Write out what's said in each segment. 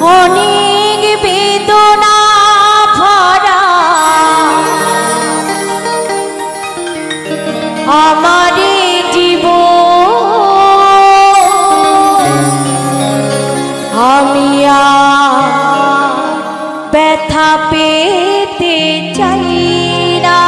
অনেক বেদনা ভরা আমার জীবন, আমি ব্যথা পেতে চাই না।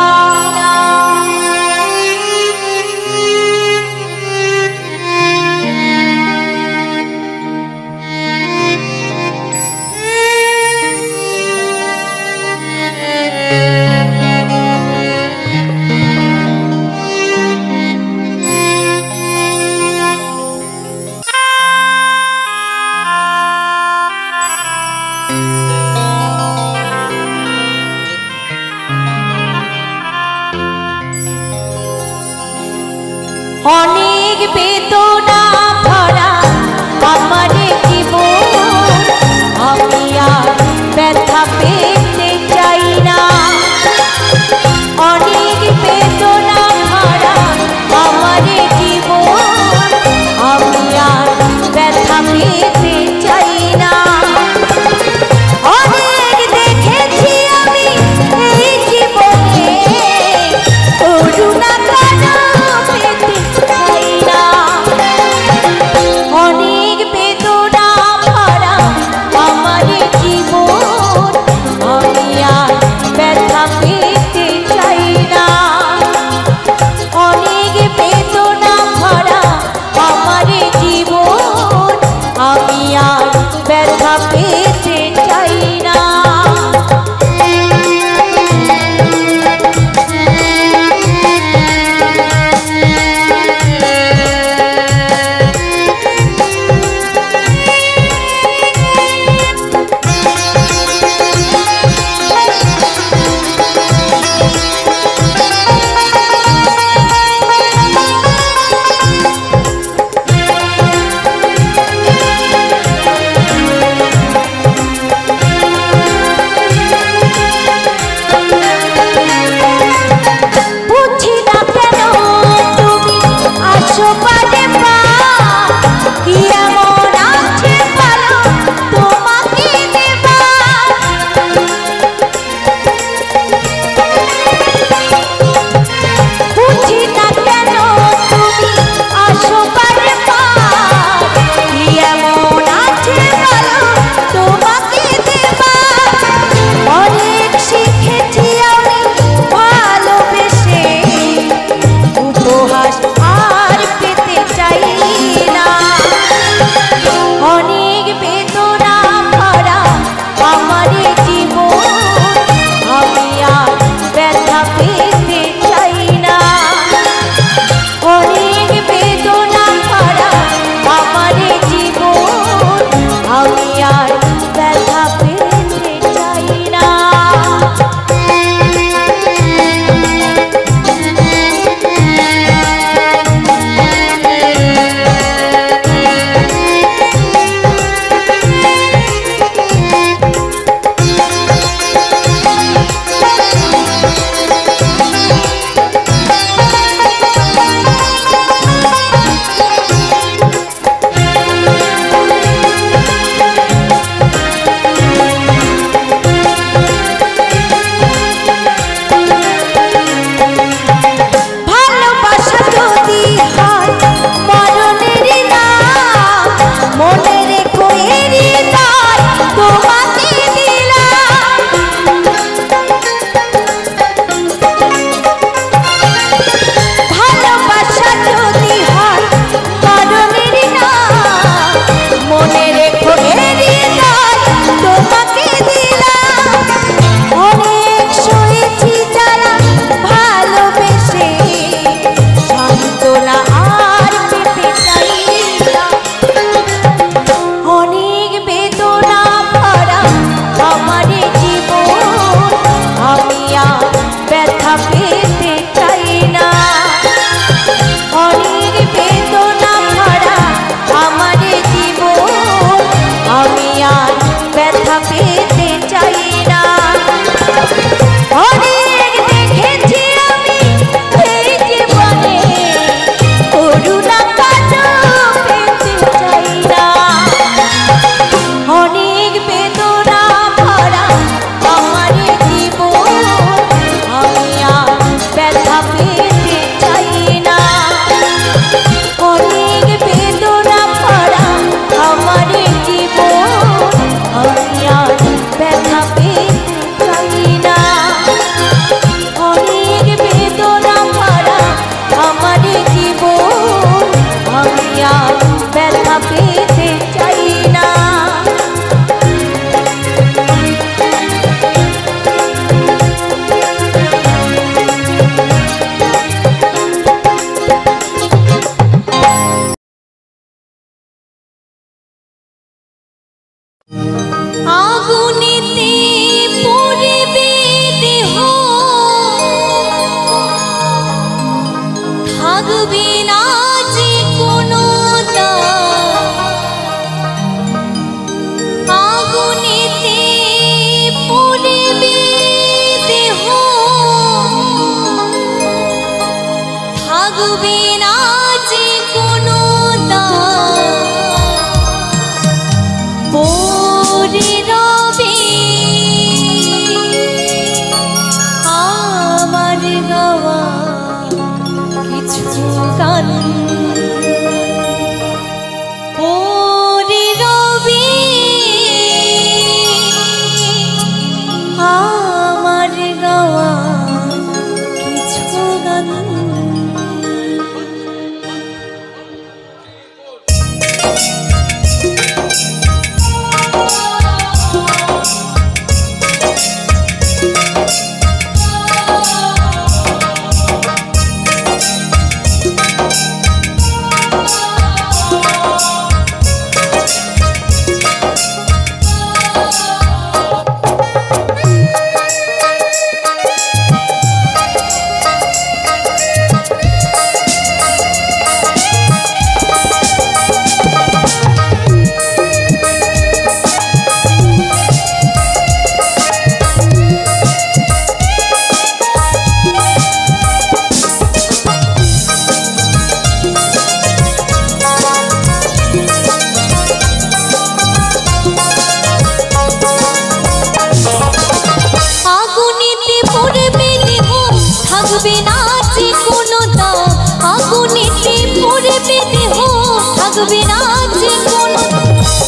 থাকবে না যে কোনো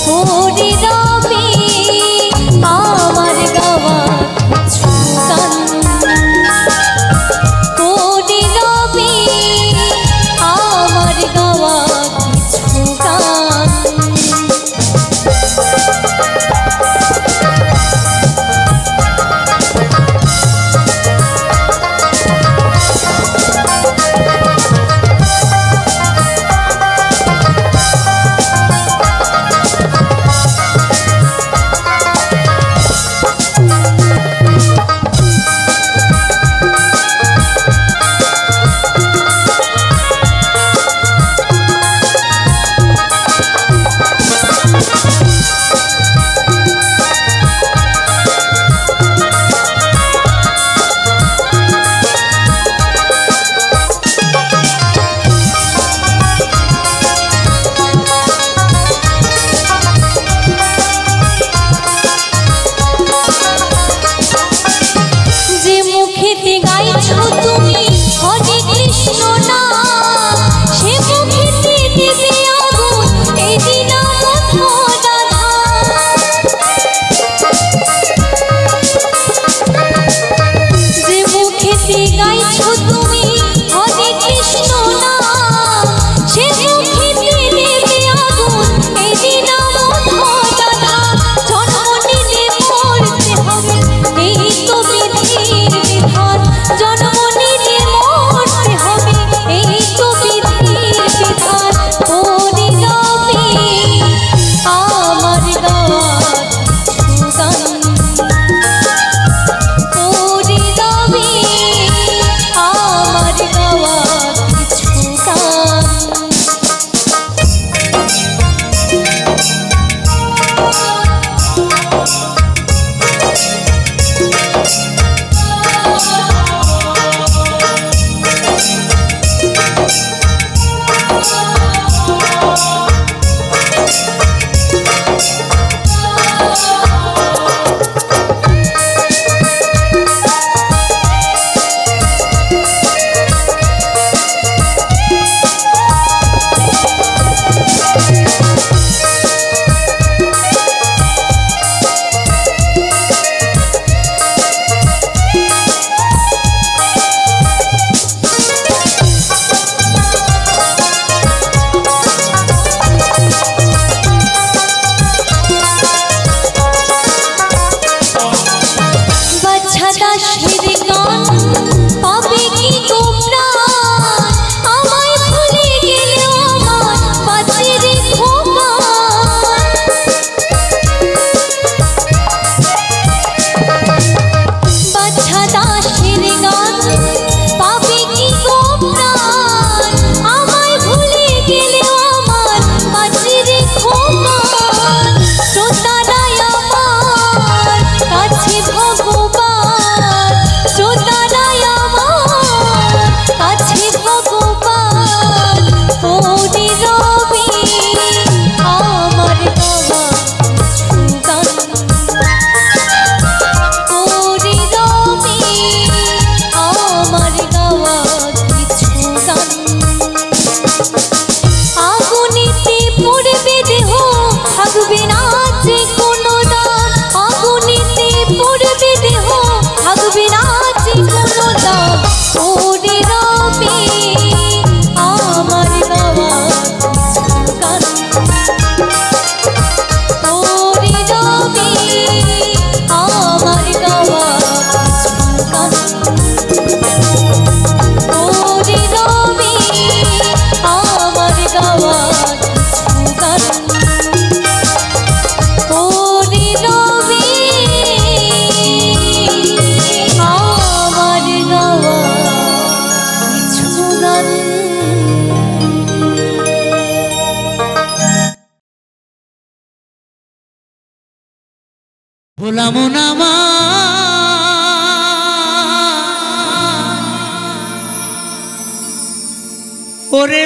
পরিরবে আমার গাওয়া কিছু গান পরিরবে আমার গাওয়া কিছু গান ভোলা মনামা ওরে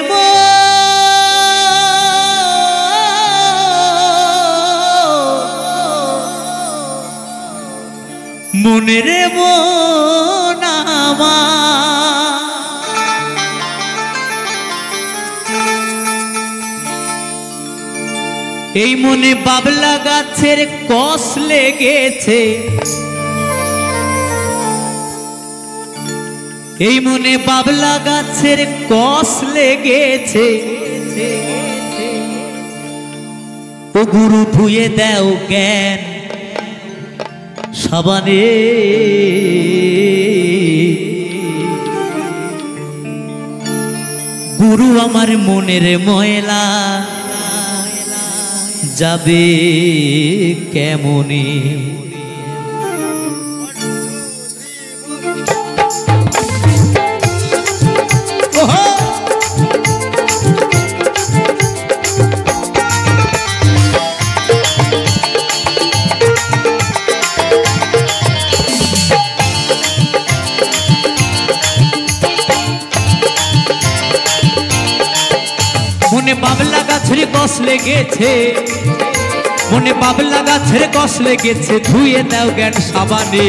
মনে রে মনামা এই মনে বাবলা গাছের কষ লেগেছে, এই মনে বাবলা গাছের কষ লেগেছে। ও গুরু ধুয়ে দাও জ্ঞান সাবানে, গুরু আমার মনের ময়লা যাবে কেমনে। মনে বাবলা গাছের কষ লেগেছে, মনে বাবলা গাছের কষ লেগেছে, ধুয়ে দাও জ্ঞান সাবানে।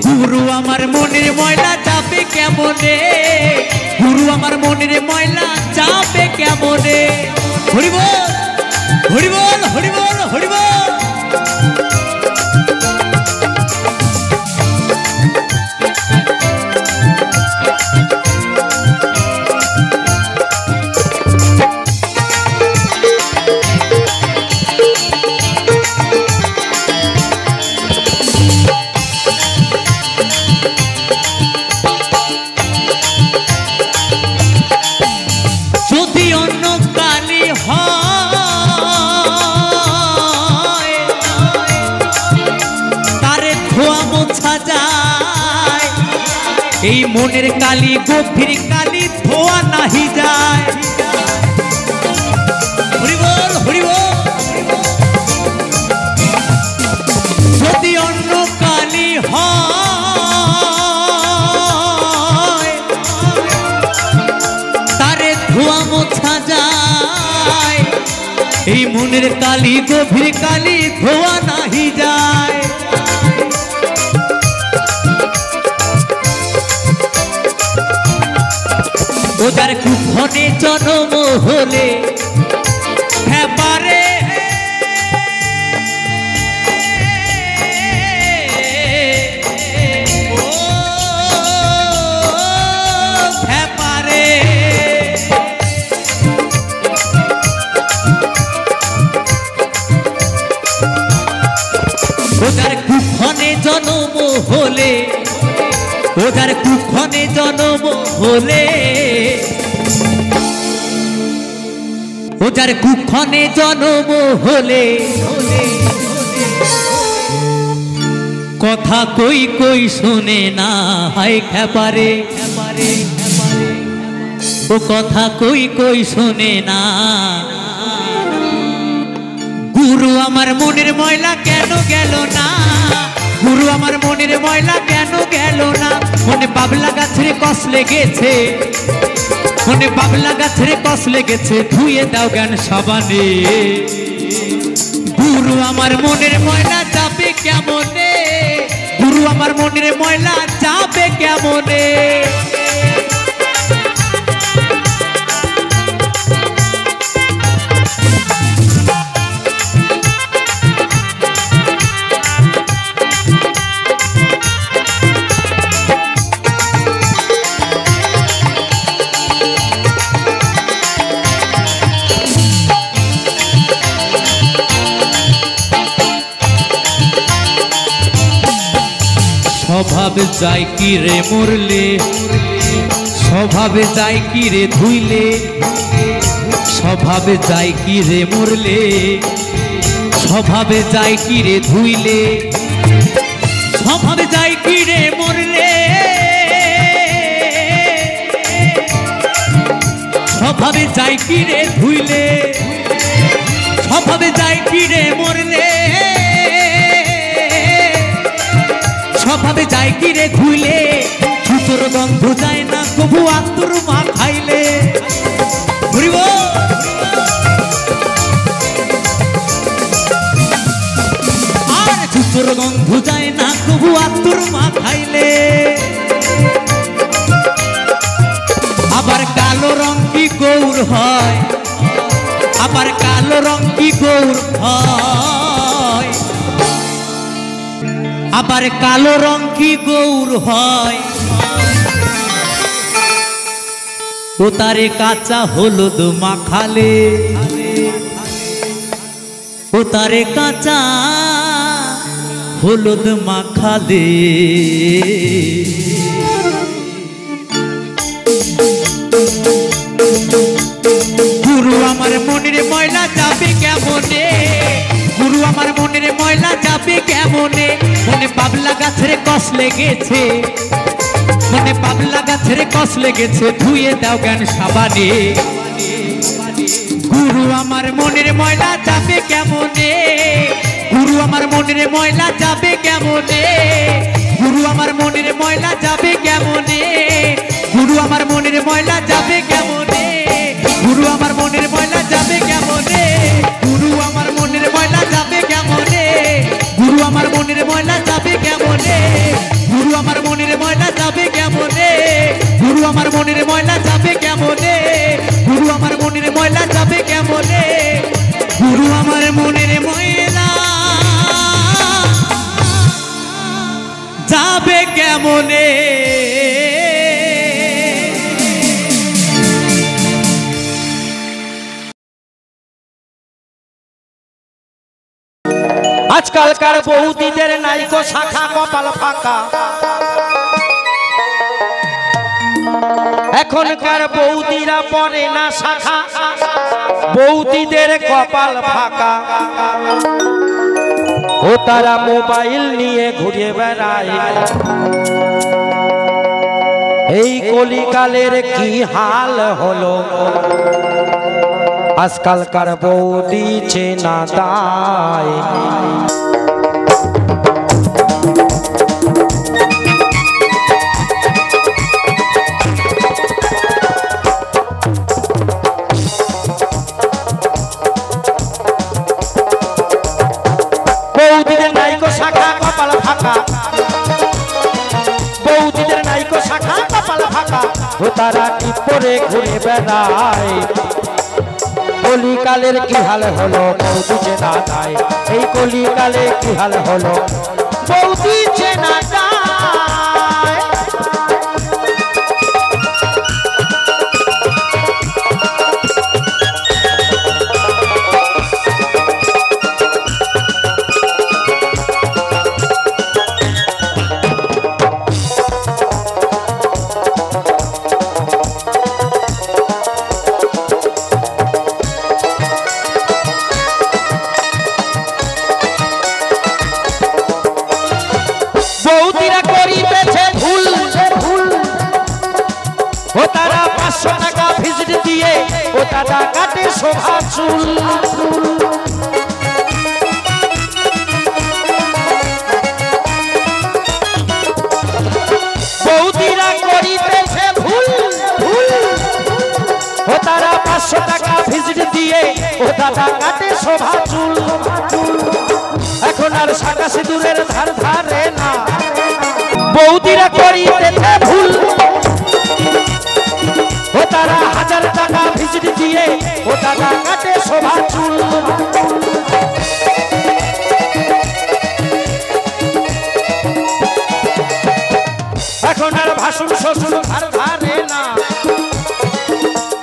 গুরু আমার মনের ময়লা যাবে কেমনে, গুরু আমার মনের ময়লা যাবে কেমনে। হরি বল হরি বল হরি বল হরি বল। এই মনের কালি গভীর কালি ধোয়া নাহি যায়। হরি বল হরি বল। যদি অন্য কালি হয় তারে ধোয়া মোছা যায়, এই মনের কালি গভীর কালি ধোয়া নাহি যায়। ওদের কুক্ষণে জন্ম হলে হ্যাঁ পারে, হ্যাঁ পারে। ওদের কুক্ষণে জন্ম হলে, ওদের কুক্ষণে জন্ম হলে, ওদের কুক্ষণে জন্ম হলে কথা কই কই শুনে না হয় খেপারে। ও কথা কই কই শুনে না। গুরু আমার মনের ময়লা কেন গেল না, গুরু আমার মনের ময়লা কেন গেল না। মনে বাবলা গাছের কষ লেগেছে, মনে বাবলা গাছের কষ লেগেছে, ধুয়ে দাও জ্ঞান সাবানে। গুরু আমার মনের ময়লা যাবে কেমনে, গুরু আমার মনের ময়লা যাবে কেমনে। স্বভাবে যাই কি রে মরলে, স্বভাবে যাই কি রে ধুইলে, স্বভাবে যাই কি রে মরলে, স্বভাবে যাই কি রে ধুইলে, স্বভাবে যাই কি রে মরলে, স্বভাবে যাই কি রে ধুইলে, স্বভাবে যাই কি রে মরলে, স্বভাবে যাই কি রে ধুইলে, ছুতোর গন্ধ যায় না কবু আত্মর মা খাইলে। আর ছুতোর গন্ধ যায় না কবু আত্মর মা খাইলে। আবার কালো রং কি গৌর হয়, আবার কালো রং কি গৌর হয়, আবার কালো রং কি গৌর হয়, ও তারে কাঁচা হলুদ মাখালে, ও তারে কাঁচা হলুদ মাখালে। গুরু আমার মনের ময়লা যাবে কেমনে, গুরু আমার মনের ময়লা যাবে কেমনে, মনে পাবলা গাছের কষ লেগেছে, মনে পাবলা গাছের কষ লেগেছে, ধুয়ে দাও জ্ঞান সাবানে। গুরু আমার মনের ময়লা যাবে কেমনে, গুরু আমার মনের ময়লা যাবে কেমনে, গুরু আমার মনের ময়লা যাবে কেমনে, গুরু আমার মনের ময়লা যাবে কেমনে, গুরু আমার মনের ময়লা যাবে কেমনে, গুরু আমার মনের ময়লা যাবে কেমনে, গুরু আমার মনের ময়লা যাবে কেমনে, গুরু আমার মনের ময়লা যাবে কেমনে, গুরু আমার মনের ময়লা যাবে কেমনে, গুরু আমার মনের ময়লা যাবে কেমনে, গুরু আমার মনের ময়লা যাবে কেমনে। আজকালকার বৌদিদের নাইকো শাখা কপাল ফাঁকা, এখনকার বৌদিরা পরে না শাখা, বৌদিদের কপাল ফাঁকা, ও তারা মোবাইল নিয়ে ঘুরে বেড়ায়। এই কলিকালের কি হাল হলো, আজকালকার বৌদি চেনা দায়। বৌদিদের নাইকো শাখা কপাল ফাঁকা, বৌদিদের নাইকো শাখা কপাল ফাঁকা, ও তারা কি পরে ঘুরে বেড়ায়। কলিকালের কি হাল হলো, বৌদি চেনা দায়। এই কলিকালে কি হাল হলো, বৌদি চেনা দায়। বৌদিরা করিতেছে ভুল, ও তারা 500 টাকা ভিজিট দিয়ে ও দাদা কাটে শোভা চুল। বৌদিরা করিতেছে ভুল, ও তারা 500 টাকা ভিজিট দিয়ে ও দাদা কাটে শোভা চুল। এখন আর শাখা সিঁদুরের ধার ধারে না, বৌদিরা করিতেছে ভুল, ও তারা 1000 টাকা ভিজিট দিয়ে ও দাদা কাটে শোভা চুল। এখন আর ভাসুর শ্বশুর ধার ধারে না,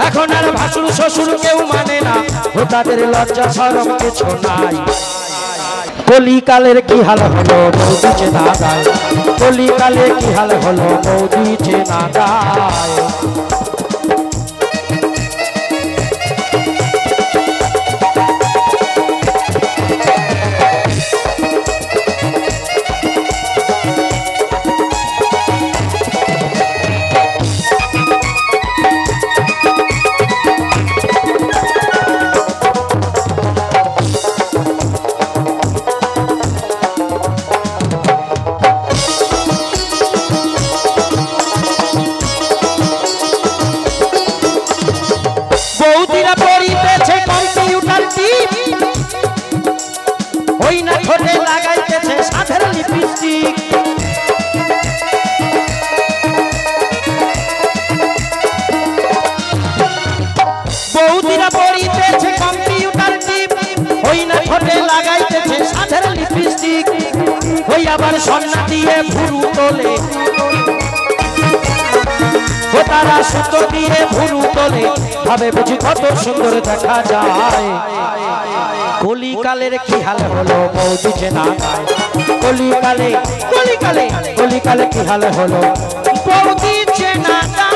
এখন আর ভাসুর শ্বশুর কেউ মানে না, ও তাদের লজ্জা শরম কিছু নাই। কলিকালের কি হাল হলো, বৌদি চেনা দায়। কলিকালে কি হাল হলো, বৌদি চেনা দায়। আবার সন্না দিয়ে ভুরু তোলে, ও তারা সুতো দিয়ে ভুরু তোলে, ভাবে বুঝি কত সুন্দর দেখা যায়। কলিকালের কি হাল হলো বৌদি চেনা গায়, কলিকালে কলিকালে কলিকালে কি হাল হলো বৌদি চেনা গায়।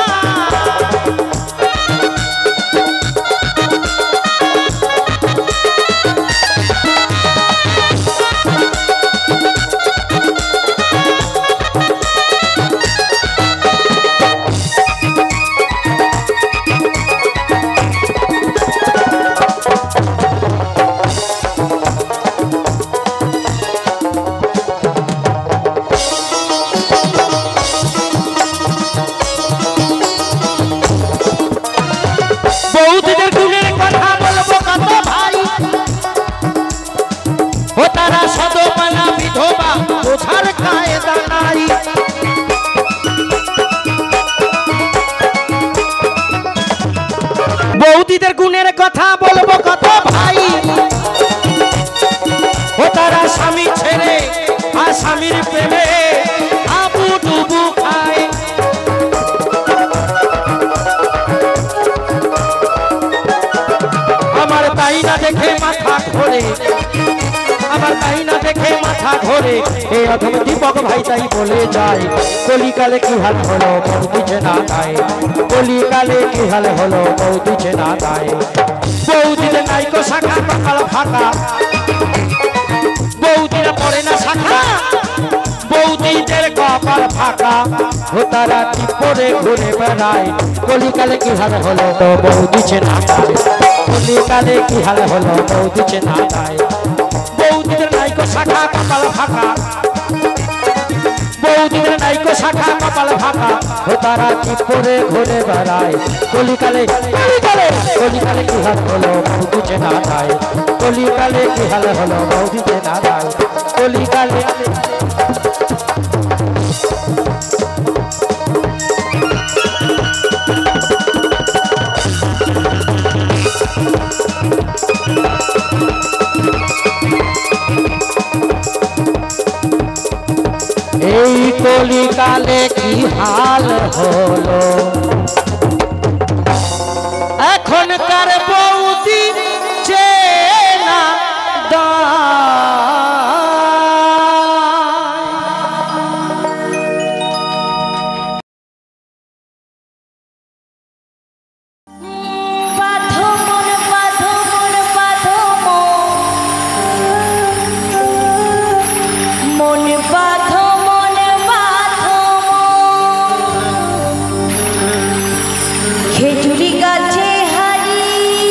বৌদিদের গুণের কথা বলবো কত ভাই, ও তারা সদপানা বিধবা বোঝার কায়দা নাই। বৌদিদের গুণের কথা বলবো কত ভাই, ও তারা স্বামী ছেড়ে আর স্বামীর প্রেমে আবু ডুবু খায়। আমার তাই না দেখে মাথা ঘোরে, আমার তাই না দেখে মাথা ঘোরে, এই অধম দীপক ভাই তাই বলে যায়। কলিকালে কি হাল হলো বৌদি চেনা গায়, কলিকালে কি হাল হলো বৌদি চেনা গায়। বৌদিদের নাইকো শাখা কপাল ফাঁকা, বৌদিরা পড়ে না শাখা, বৌদিদের কপাল ফাঁকা, ও তারা কি পরে ঘুরে বেড়ায়। কলিকালে কি হাল হলো বৌদি চেনা গায়, কলিকালে কি হাল হলো বৌদি চেনা গায়। বৌদিদের নাইকো শাখা কপাল ফাঁকা, বৌদিদের নাইকো শাখা কপাল ফাঁকা, ও তারা কি পরে ঘুরে বেড়ায়। কলিকালে কলিকালে কলিকালে কি হাল হলো বৌদি চেনা গায়, কলিকালে কি হাল হলো বৌদি চেনা গায়। কলিকালে এই কলিকালে কি হাল হলো এখনকার বৌদি চেনা খেজুরি গাছে হারিয়ে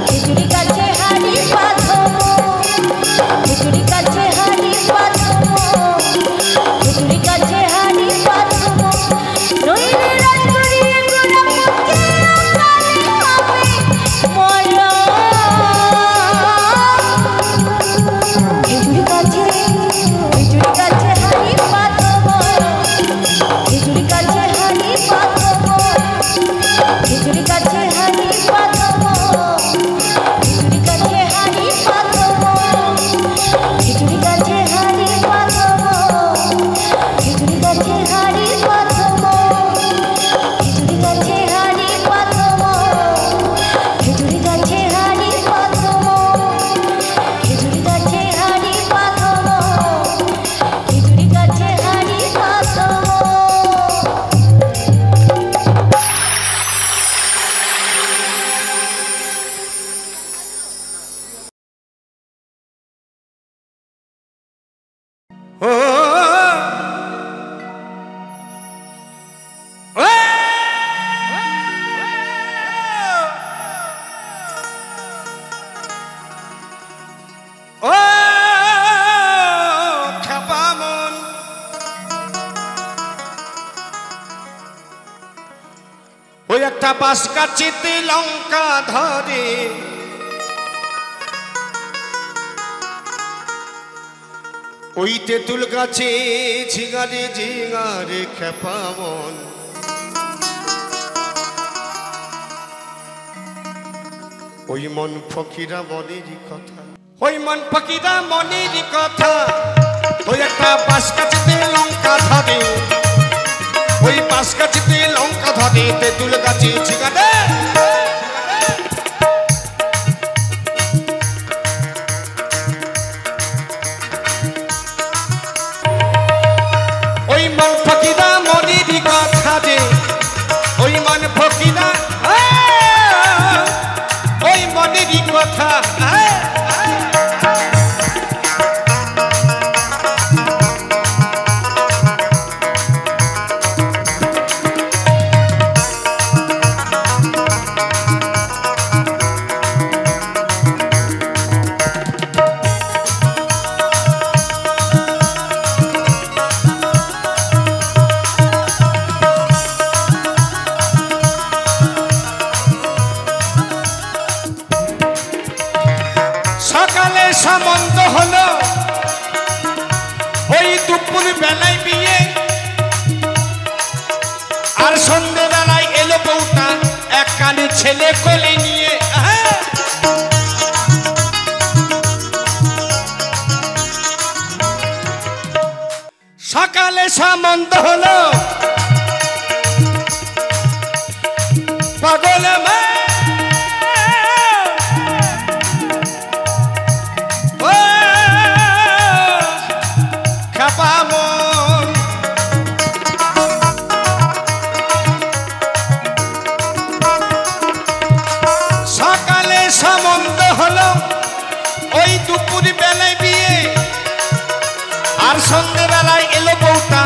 খেজুরি গাছে হাড়ি বাঁধবো, খেজুরি গাছে হাড়ি বাঁধবো, খেজুরি গাছে হাড়ি বাঁধবো, নইলে রাত করিয়ে গোড়া পথে কালে হবে মরা। খেজুরি গাছে হাড়ি বাঁধবো, খেজুরি গাছে হাড়ি বাঁধবো, খেজুরি গাছে হাড়ি বাঁধবো, খেজুরি গাছে হাড়ি বাঁধবো, খেজুরি গাছে হাড়ি বাঁধবো, খেজুরি গাছে হাড়ি বাঁধবো, খেজুরি গাছে হাড়ি বাঁধবো, খেজুরি গাছে হাড়ি বাঁধবো, খেজুরি গাছে হাড়ি বাঁধবো, খেজুরি গাছে হাড়ি বাঁধবো। ও ও খাপামন ওই একটা বাস কাচিতে লঙ্কা ধরে ওই তেঁতুল গাছে ঝিঙারে ঝিঙারে খেপামন ওই মন ফকিরা মনেরই কথা, ওই মন ফকিরা মনেরই কথা, ওই একটা বাঁশ গাছেতে লঙ্কা ধরে, ওই বাঁশ গাছেতে লঙ্কা ধরে তেঁতুল গাছে ঝিঙারে। ওই মন ফকিরা মনেরই কথা যে, ওই মন ফকিরা ওই মনেরই কথা। সকালে সামন্ত হলো ওই দুপুর বেলায় বিয়ে, আর সন্ধ্যে বেলায় এলো বউটা এক কানে ছেলে কোলে নিয়ে। সকালে সামন্ত হলো পাগল মা খাপামন সকালে সামন্ত হলো ওই দুপুর বেলায় বিয়ে, আর সন্ধ্যে বেলায় এলো বউটা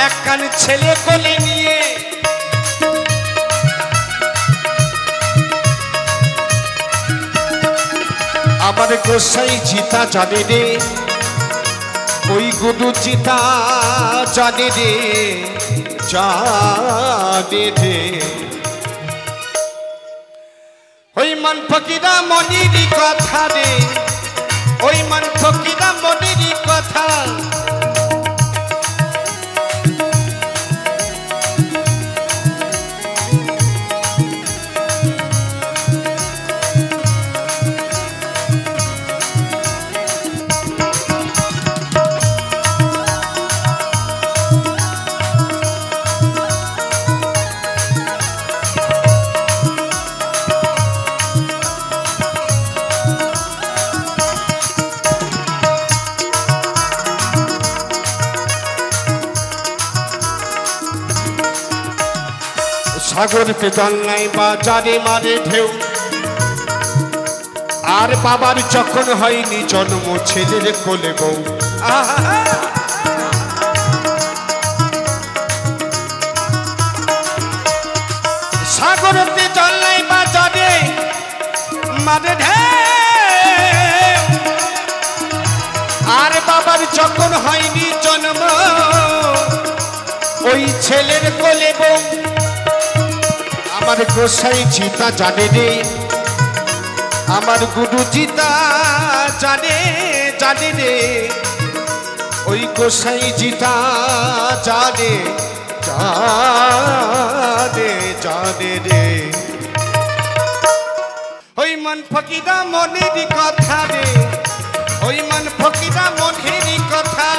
এক কান ছেলে কোলে নিয়ে। আমার গোসাই চিতা জানে রে, ওই গুদু চিতা জানে রে, জানে রে। ওই মন ফকিরা মনেরই কথা রে, ওই মন ফকিরা মনেরই কথা। সাগরতে জল নাই বাজারে মারে ঢেউ, আর বাবার যখন হয়নি জন্ম ছেলের কোলে বউ। সাগরতে জল নাই বাজারে মারে ঢেউ আর বাবার যখন হয়নি জন্ম ওই ছেলের কোলে বউ আমার গোসাই চিতা জানে রে আমার গুরু চিতা জানে জানে রে ওই গোসাই চিতা জানে জানে জানে রে ওই মন ফকিরা মনেরই কথা রে ওই মন ফকিরা মনেরই কথা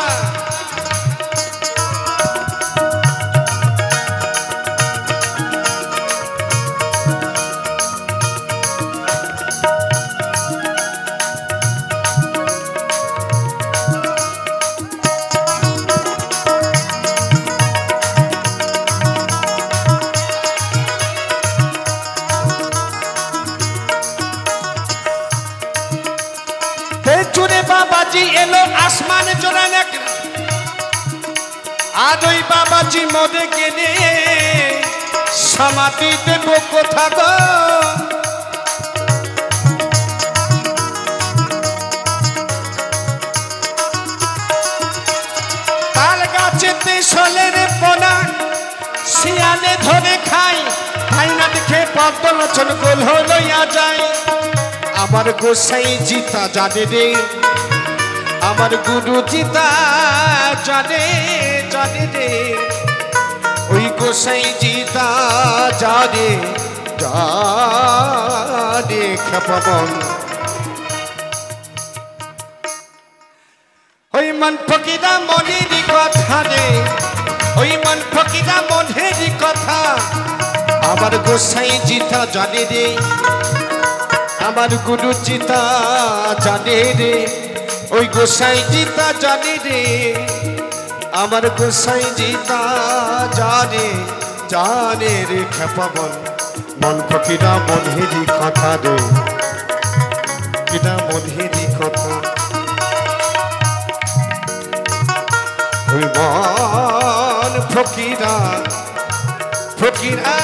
बाबाजी एलो आसमान जोड़ाने आज ओई बाबाजी मरे गेले समाधि देव कोथा गो ताल गाछेते सोलेर पोना शियाले धरे खाई खाई ना देखे पद्मलोचन गोल लइया जाय আমার গোসাই জিতা জানে রে আমার গুরু জিতা জানে জানে রে ওই গোসাই জিতা জানে জানে খেপাবন ওই মন ফকিরা মনেরই কথা রে ওই মন ফকিরা মনেরই কথা আমার গোসাই জিতা জানে রে আমার গুরু চিতা জানে রে ওই গোসাই জিতা জানে রে আমার গোসাই জিতা জানে জানে রে খেপাবন মন ফকিরা মনেরই কথা রে কিনা মনেরই কথা ওই মন ফকিরা ফকিরা